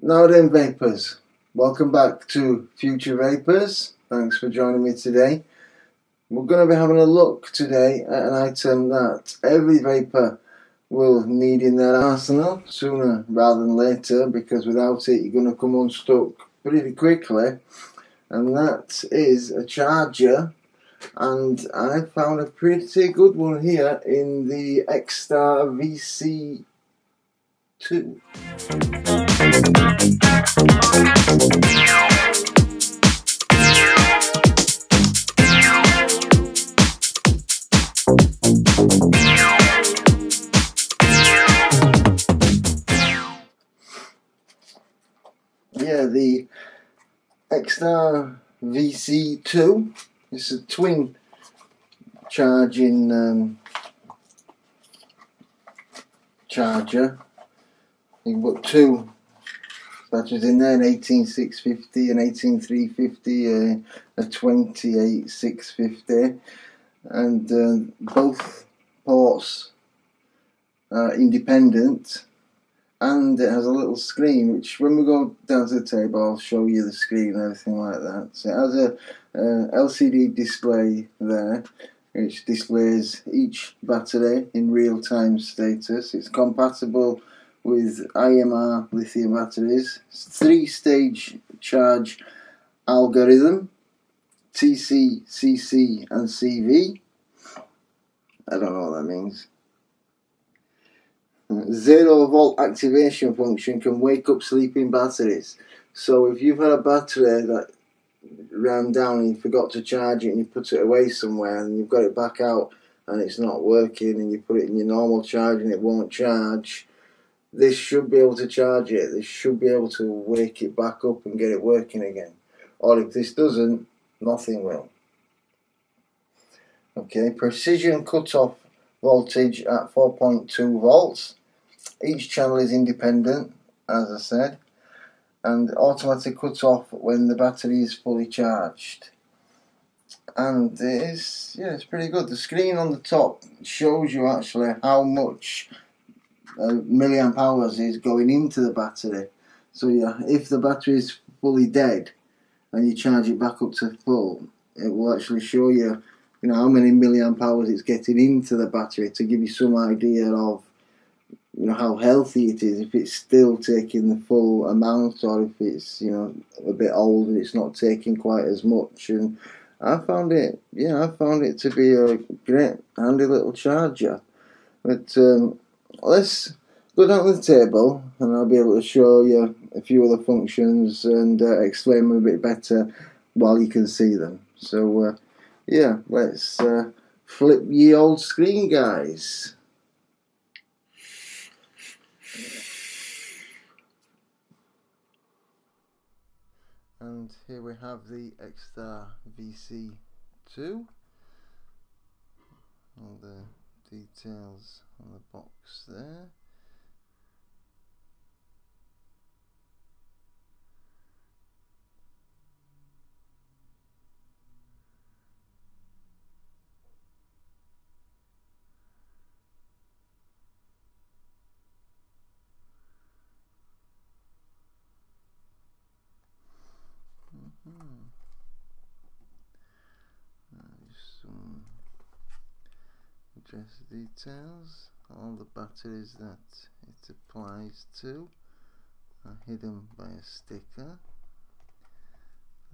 Now then, Vapers, welcome back to FutureVapers. Thanks for joining me today. We're going to be having a look today at an item that every vapor will need in their arsenal sooner rather than later, because without it you're going to come unstuck pretty quickly, and that is a charger. And I found a pretty good one here in the Xtar VC2. Yeah, the Xtar VC2 is a twin charging charger. You can put two batteries in there, an 18650, an 18350, a 28650, and both ports are independent. And it has a little screen, which when we go down to the table I'll show you the screen and everything like that. So it has a LCD display there, which displays each battery in real-time status. It's compatible with IMR lithium batteries. It's 3-stage charge algorithm, TC, CC and CV. I don't know what that means. 0-volt activation function can wake up sleeping batteries. So if you've had a battery that ran down and you forgot to charge it and you put it away somewhere and you've got it back out and it's not working, and you put it in your normal charge and it won't charge, this should be able to charge it. This should be able to wake it back up and get it working again. Or if this doesn't, nothing will. Okay, precision cutoff voltage at 4.2 volts. Each channel is independent, as I said, and automatic cut off when the battery is fully charged. And it's pretty good. The screen on the top shows you actually how much milliamp hours is going into the battery. So yeah, if the battery is fully dead and you charge it back up to full, it will actually show you, how many milliamp hours it's getting into the battery, to give you some idea of how healthy it is, if it's still taking the full amount, or if it's a bit old and it's not taking quite as much. And I found it to be a great handy little charger. But let's go down to the table and I'll be able to show you a few other functions and explain them a bit better while you can see them. So yeah, let's flip ye old screen, guys. And here we have the Xtar VC2. All the details on the box there. Just some address details. All the batteries that it applies to are hidden by a sticker.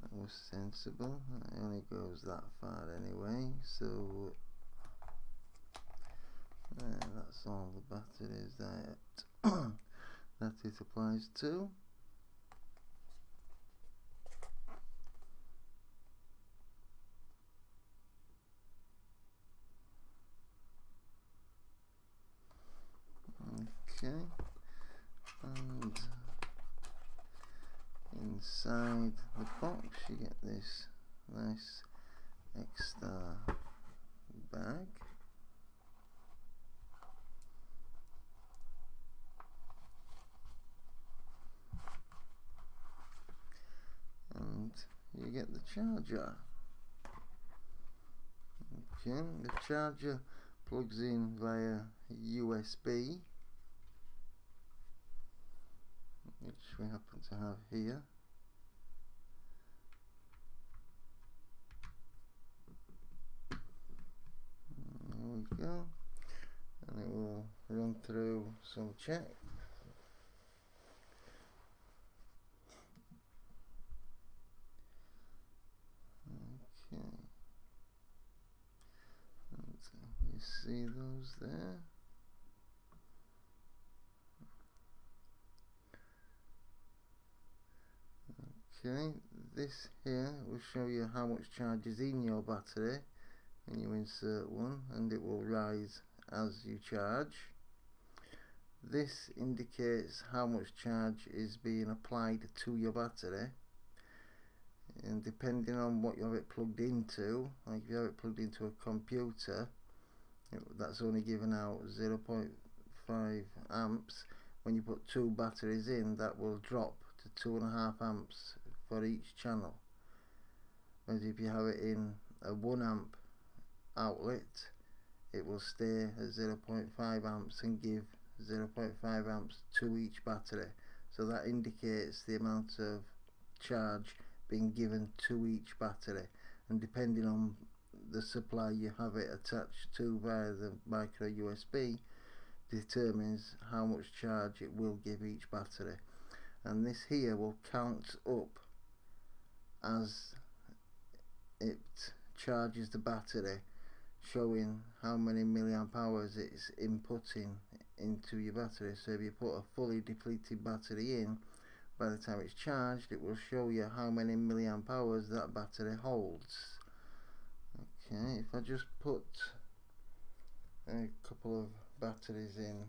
That was sensible. It only goes that far anyway. So that's all the batteries that it applies to. Okay, and inside the box you get this nice Xtar bag. And you get the charger. Okay, the charger plugs in via USB. which we happen to have here. There we go, and it will run through some checks. Okay, and you see those there. Okay, this here will show you how much charge is in your battery when you insert one, and it will rise as you charge. This indicates how much charge is being applied to your battery, and depending on what you have it plugged into, like if you have it plugged into a computer, that's only giving out 0.5 amps. When you put two batteries in, that will drop to 2.5 amps for each channel. Whereas if you have it in a 1 amp outlet, it will stay at 0.5 amps and give 0.5 amps to each battery. So that indicates the amount of charge being given to each battery, and depending on the supply you have it attached to via the micro USB, determines how much charge it will give each battery. And this here will count up as it charges the battery, showing how many milliamp hours it's inputting into your battery. So if you put a fully depleted battery in, by the time it's charged, it will show you how many milliamp hours that battery holds. Okay, if I just put a couple of batteries in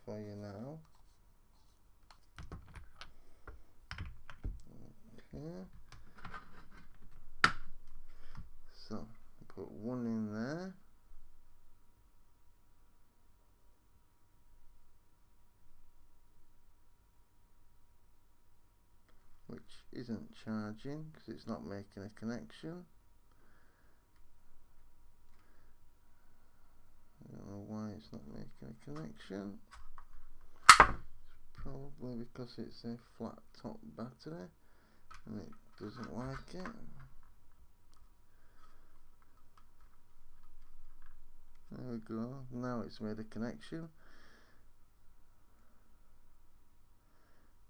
for you now. Okay, so put one in there. Which isn't charging because it's not making a connection. I don't know why it's not making a connection. It's probably because it's a flat top battery and it doesn't like it. There we go, now it's made a connection.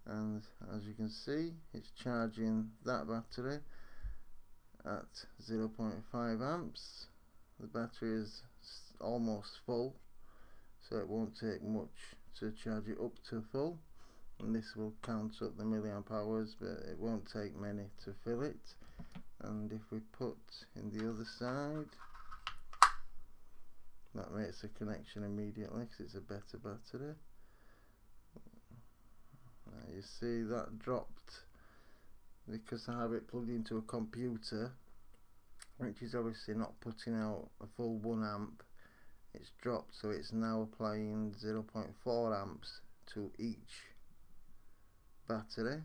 And as you can see, it's charging that battery at 0.5 amps. The battery is almost full, so it won't take much to charge it up to full, and this will count up the milliamp hours, but it won't take many to fill it. And if we put in the other side, that makes a connection immediately because it's a better battery. You see that dropped because I have it plugged into a computer, which is obviously not putting out a full 1 amp. It's dropped, so it's now applying 0.4 amps to each battery,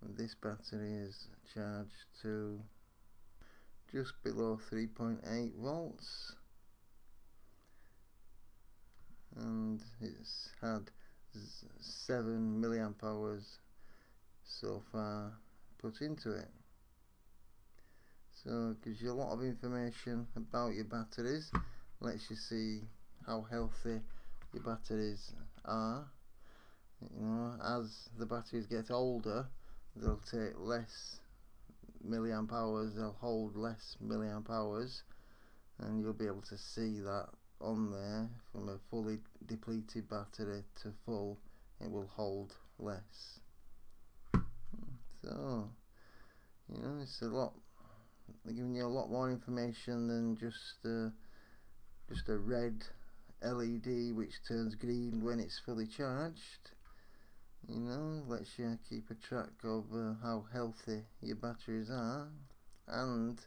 and this battery is charged to just below 3.8 volts, and it's had 7 milliamp hours so far put into it. So it gives you a lot of information about your batteries, lets you see how healthy your batteries are. You know, as the batteries get older, they'll take less milliamp hours, they'll hold less milliamp hours, and you'll be able to see that on there. From a fully depleted battery to full, it will hold less. So, you know, it's a lot, they're giving you a lot more information than just a red LED which turns green when it's fully charged. You know, lets you keep a track of how healthy your batteries are, and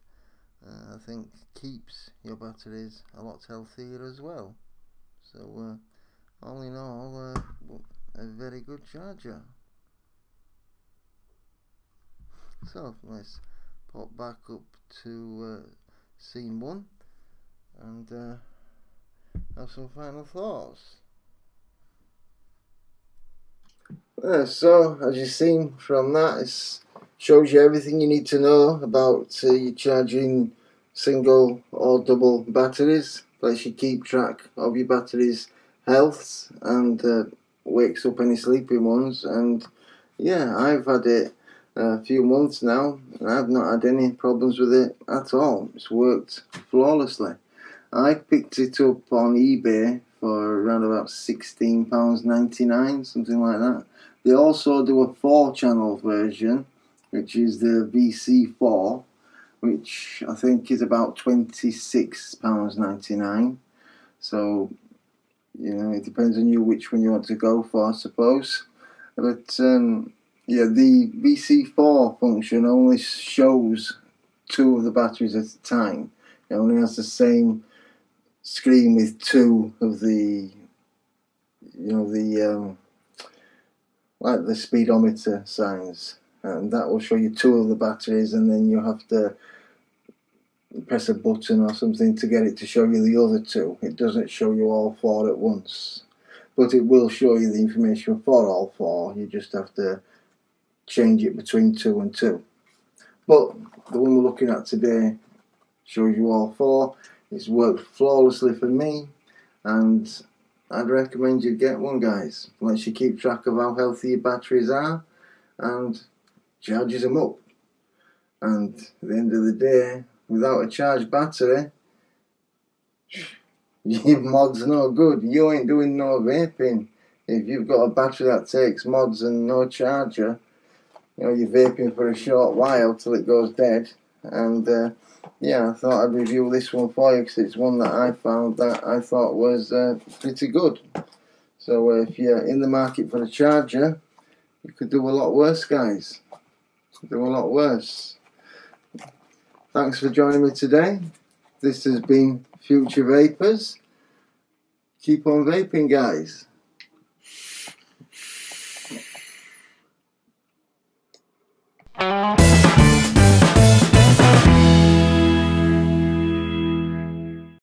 I think keeps your batteries a lot healthier as well. So all in all, a very good charger. So let's pop back up to scene 1 and have some final thoughts. So as you've seen from that, it shows you everything you need to know about your charging single or double batteries. Lets you keep track of your battery's health and wakes up any sleeping ones. And yeah, I've had it a few months now and I've not had any problems with it at all. It's worked flawlessly. I picked it up on eBay for around about £16.99, something like that. They also do a 4-channel version, which is the VC4, which I think is about £26.99. So, you know, it depends on you which one you want to go for, I suppose. But yeah, the VC4 function only shows 2 of the batteries at a time. It only has the same screen with 2 of the, like the speedometer signs, and that will show you 2 of the batteries, and then you have to press a button or something to get it to show you the other 2. It doesn't show you all 4 at once, but it will show you the information for all 4. You just have to change it between 2 and 2. But the one we're looking at today shows you all 4. It's worked flawlessly for me, and I'd recommend you get one, guys. It lets you keep track of how healthy your batteries are and charges them up. And at the end of the day, without a charged battery, your mod's no good. You ain't doing no vaping. If you've got a battery that takes mods and no charger, you know, you're vaping for a short while till it goes dead. And yeah, I thought I'd review this one for you because it's one that I found that I thought was pretty good. So if you're in the market for a charger, you could do a lot worse, guys. Do a lot worse. Thanks for joining me today. This has been FutureVapers. Keep on vaping, guys.